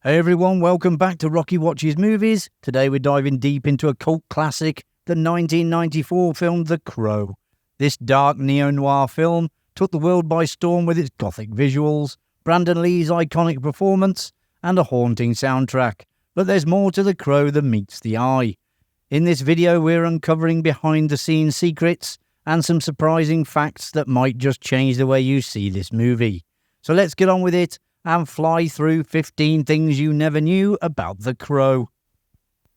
Hey everyone, welcome back to Rocky Watches Movies. Today we're diving deep into a cult classic, the 1994 film The Crow. This dark neo-noir film took the world by storm with its gothic visuals, Brandon Lee's iconic performance, and a haunting soundtrack. But there's more to The Crow than meets the eye. In this video we're uncovering behind-the-scenes secrets and some surprising facts that might just change the way you see this movie. So let's get on with it and fly through 15 things you never knew about The Crow.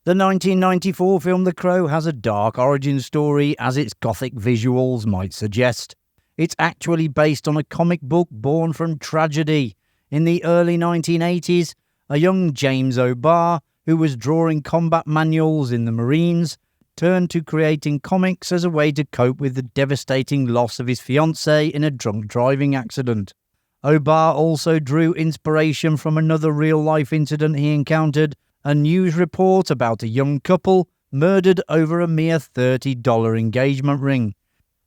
The 1994 film The Crow has a dark origin story, as its gothic visuals might suggest. It's actually based on a comic book born from tragedy. In the early 1980s, a young James O'Barr, who was drawing combat manuals in the Marines, turned to creating comics as a way to cope with the devastating loss of his fiancée in a drunk driving accident. O'Barr also drew inspiration from another real-life incident he encountered, a news report about a young couple murdered over a mere $30 engagement ring.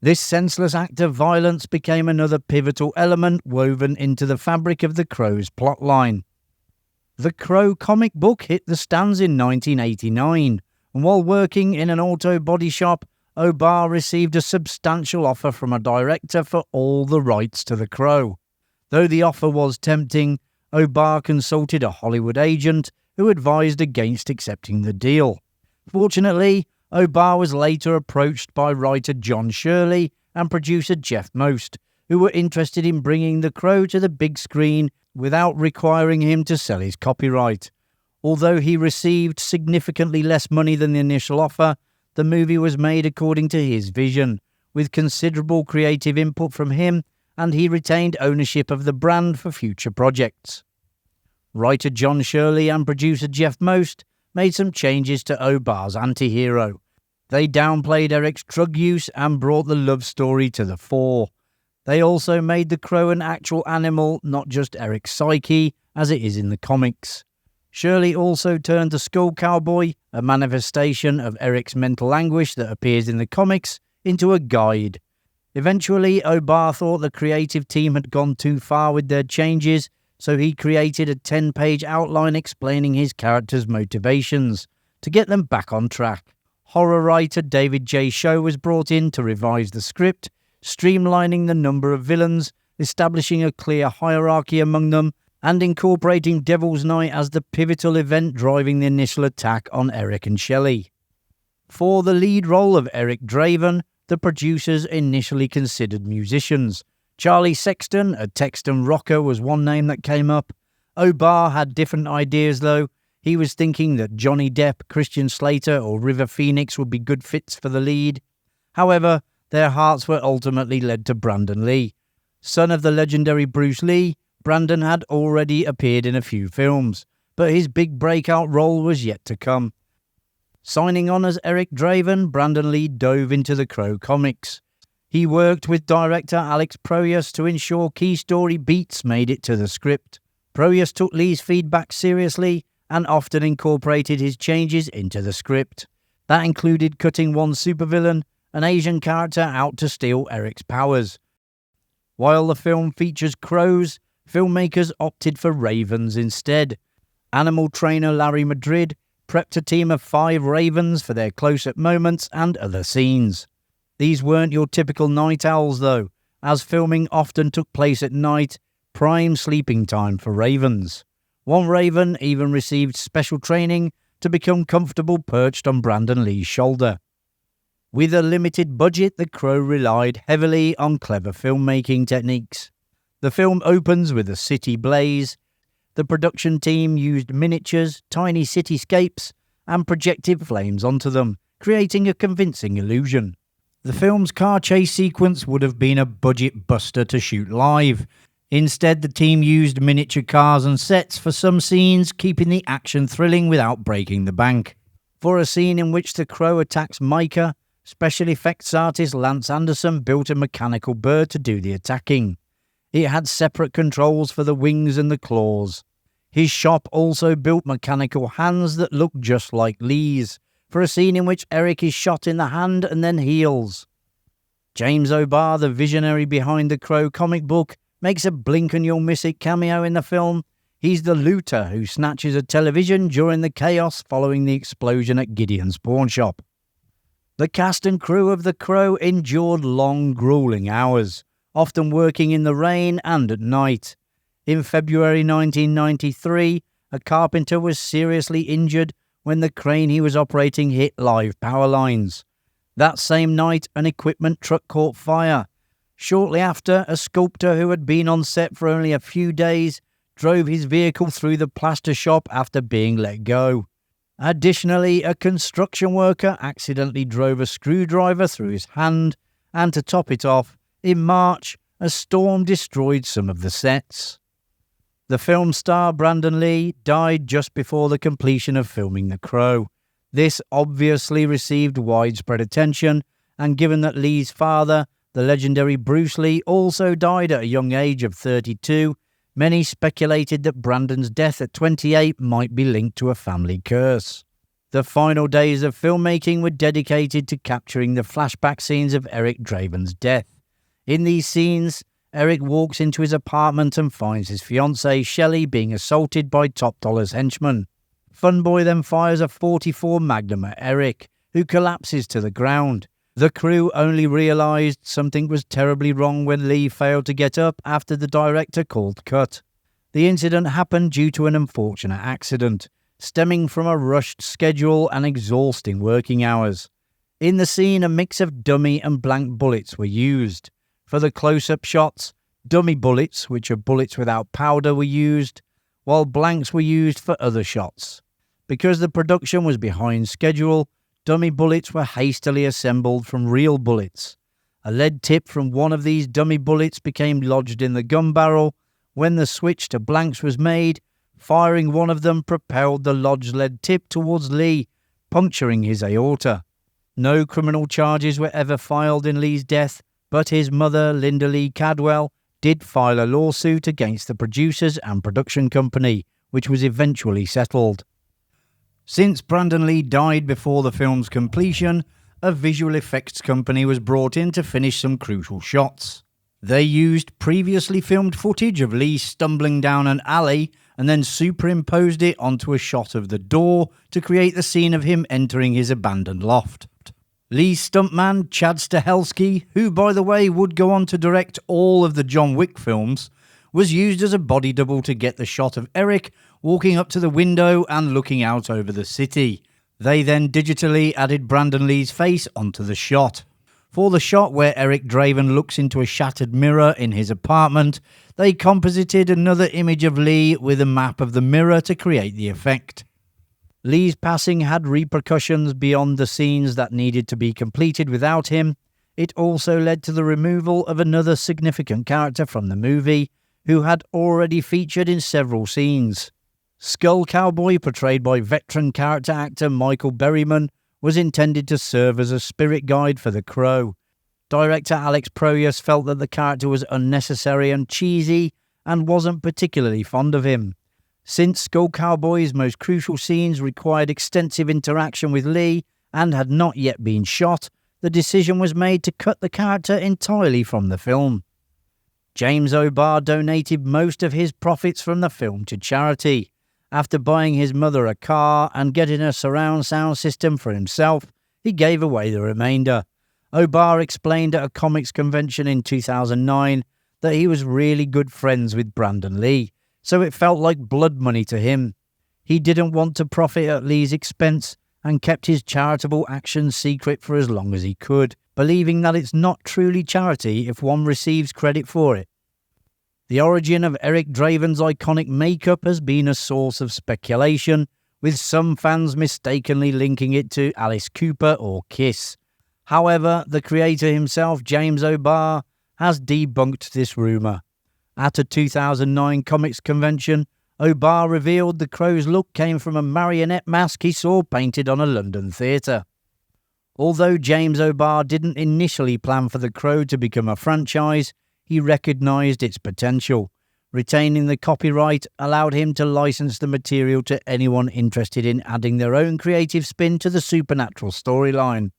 This senseless act of violence became another pivotal element woven into the fabric of The Crow's plotline. The Crow comic book hit the stands in 1989, and while working in an auto body shop, O'Barr received a substantial offer from a director for all the rights to The Crow. Though the offer was tempting, O'Barr consulted a Hollywood agent who advised against accepting the deal. Fortunately, O'Barr was later approached by writer John Shirley and producer Jeff Most, who were interested in bringing The Crow to the big screen without requiring him to sell his copyright. Although he received significantly less money than the initial offer, the movie was made according to his vision, with considerable creative input from him, and he retained ownership of the brand for future projects. Writer John Shirley and producer Jeff Most made some changes to O'Barr's anti-hero. They downplayed Eric's drug use and brought the love story to the fore. They also made the Crow an actual animal, not just Eric's psyche, as it is in the comics. Shirley also turned the Skull Cowboy, a manifestation of Eric's mental anguish that appears in the comics, into a guide. Eventually, O'Barr thought the creative team had gone too far with their changes, so he created a 10-page outline explaining his character's motivations, to get them back on track. Horror writer David J. Show was brought in to revise the script, streamlining the number of villains, establishing a clear hierarchy among them, and incorporating Devil's Night as the pivotal event driving the initial attack on Eric and Shelley. For the lead role of Eric Draven, the producers initially considered musicians. Charlie Sexton, a Texan rocker, was one name that came up. O'Barr had different ideas though. He was thinking that Johnny Depp, Christian Slater or River Phoenix would be good fits for the lead. However, their hearts were ultimately led to Brandon Lee. Son of the legendary Bruce Lee, Brandon had already appeared in a few films, but his big breakout role was yet to come. Signing on as Eric Draven, Brandon Lee dove into the Crow comics. He worked with director Alex Proyas to ensure key story beats made it to the script. Proyas took Lee's feedback seriously and often incorporated his changes into the script. That included cutting one supervillain, an Asian character, out to steal Eric's powers. While the film features crows, filmmakers opted for ravens instead. Animal trainer Larry Madrid prepped a team of 5 ravens for their close-up moments and other scenes. These weren't your typical night owls though, as filming often took place at night, prime sleeping time for ravens. One raven even received special training to become comfortable perched on Brandon Lee's shoulder. With a limited budget, The Crow relied heavily on clever filmmaking techniques. The film opens with a city blaze. The production team used miniatures, tiny cityscapes, and projected flames onto them, creating a convincing illusion. The film's car chase sequence would have been a budget buster to shoot live. Instead, the team used miniature cars and sets for some scenes, keeping the action thrilling without breaking the bank. For a scene in which the Crow attacks Micah, special effects artist Lance Anderson built a mechanical bird to do the attacking. It had separate controls for the wings and the claws. His shop also built mechanical hands that looked just like Lee's, for a scene in which Eric is shot in the hand and then heals. James O'Barr, the visionary behind the Crow comic book, makes a blink and you'll miss it cameo in the film. He's the looter who snatches a television during the chaos following the explosion at Gideon's pawn shop. The cast and crew of The Crow endured long, grueling hours, often working in the rain and at night. In February 1993, a carpenter was seriously injured when the crane he was operating hit live power lines. That same night, an equipment truck caught fire. Shortly after, a sculptor who had been on set for only a few days drove his vehicle through the plaster shop after being let go. Additionally, a construction worker accidentally drove a screwdriver through his hand, and to top it off, in March, a storm destroyed some of the sets. The film star Brandon Lee died just before the completion of filming The Crow. This obviously received widespread attention, and given that Lee's father, the legendary Bruce Lee, also died at a young age of 32, many speculated that Brandon's death at 28 might be linked to a family curse. The final days of filmmaking were dedicated to capturing the flashback scenes of Eric Draven's death. In these scenes, Eric walks into his apartment and finds his fiancée, Shelley, being assaulted by Top Dollar's henchmen. Funboy then fires a .44 Magnum at Eric, who collapses to the ground. The crew only realised something was terribly wrong when Lee failed to get up after the director called cut. The incident happened due to an unfortunate accident, stemming from a rushed schedule and exhausting working hours. In the scene, a mix of dummy and blank bullets were used. For the close-up shots, dummy bullets, which are bullets without powder, were used, while blanks were used for other shots. Because the production was behind schedule, dummy bullets were hastily assembled from real bullets. A lead tip from one of these dummy bullets became lodged in the gun barrel. When the switch to blanks was made, firing one of them propelled the lodged lead tip towards Lee, puncturing his aorta. No criminal charges were ever filed in Lee's death, but his mother, Linda Lee Cadwell, did file a lawsuit against the producers and production company, which was eventually settled. Since Brandon Lee died before the film's completion, a visual effects company was brought in to finish some crucial shots. They used previously filmed footage of Lee stumbling down an alley and then superimposed it onto a shot of the door to create the scene of him entering his abandoned loft. Lee's stuntman, Chad Stahelski, who by the way would go on to direct all of the John Wick films, was used as a body double to get the shot of Eric walking up to the window and looking out over the city. They then digitally added Brandon Lee's face onto the shot. For the shot where Eric Draven looks into a shattered mirror in his apartment, they composited another image of Lee with a map of the mirror to create the effect. Lee's passing had repercussions beyond the scenes that needed to be completed without him. It also led to the removal of another significant character from the movie, who had already featured in several scenes. Skull Cowboy, portrayed by veteran character actor Michael Berryman, was intended to serve as a spirit guide for The Crow. Director Alex Proyas felt that the character was unnecessary and cheesy and wasn't particularly fond of him. Since Skull Cowboy's most crucial scenes required extensive interaction with Lee and had not yet been shot, the decision was made to cut the character entirely from the film. James O'Barr donated most of his profits from the film to charity. After buying his mother a car and getting a surround sound system for himself, he gave away the remainder. O'Barr explained at a comics convention in 2009 that he was really good friends with Brandon Lee, so it felt like blood money to him. He didn't want to profit at Lee's expense and kept his charitable actions secret for as long as he could, believing that it's not truly charity if one receives credit for it. The origin of Eric Draven's iconic makeup has been a source of speculation, with some fans mistakenly linking it to Alice Cooper or Kiss. However, the creator himself, James O'Barr, has debunked this rumour. At a 2009 comics convention, O'Barr revealed the Crow's look came from a marionette mask he saw painted on a London theatre. Although James O'Barr didn't initially plan for The Crow to become a franchise, he recognised its potential. Retaining the copyright allowed him to license the material to anyone interested in adding their own creative spin to the supernatural storyline.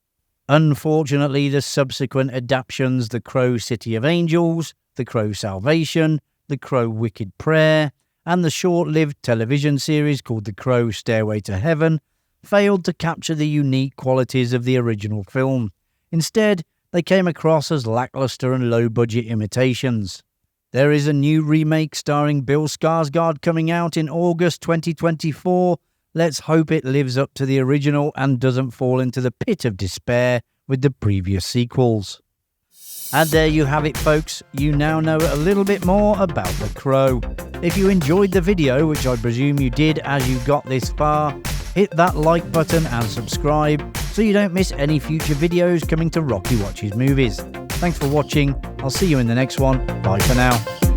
Unfortunately, the subsequent adaptations, The Crow City of Angels, The Crow Salvation, The Crow Wicked Prayer, and the short-lived television series called The Crow: Stairway to Heaven failed to capture the unique qualities of the original film. Instead, they came across as lackluster and low-budget imitations. There is a new remake starring Bill Skarsgård coming out in August 2024. Let's hope it lives up to the original and doesn't fall into the pit of despair with the previous sequels. And there you have it, folks. You now know a little bit more about The Crow. If you enjoyed the video, which I presume you did as you got this far, hit that like button and subscribe so you don't miss any future videos coming to Rocky Watches Movies. Thanks for watching. I'll see you in the next one. Bye for now.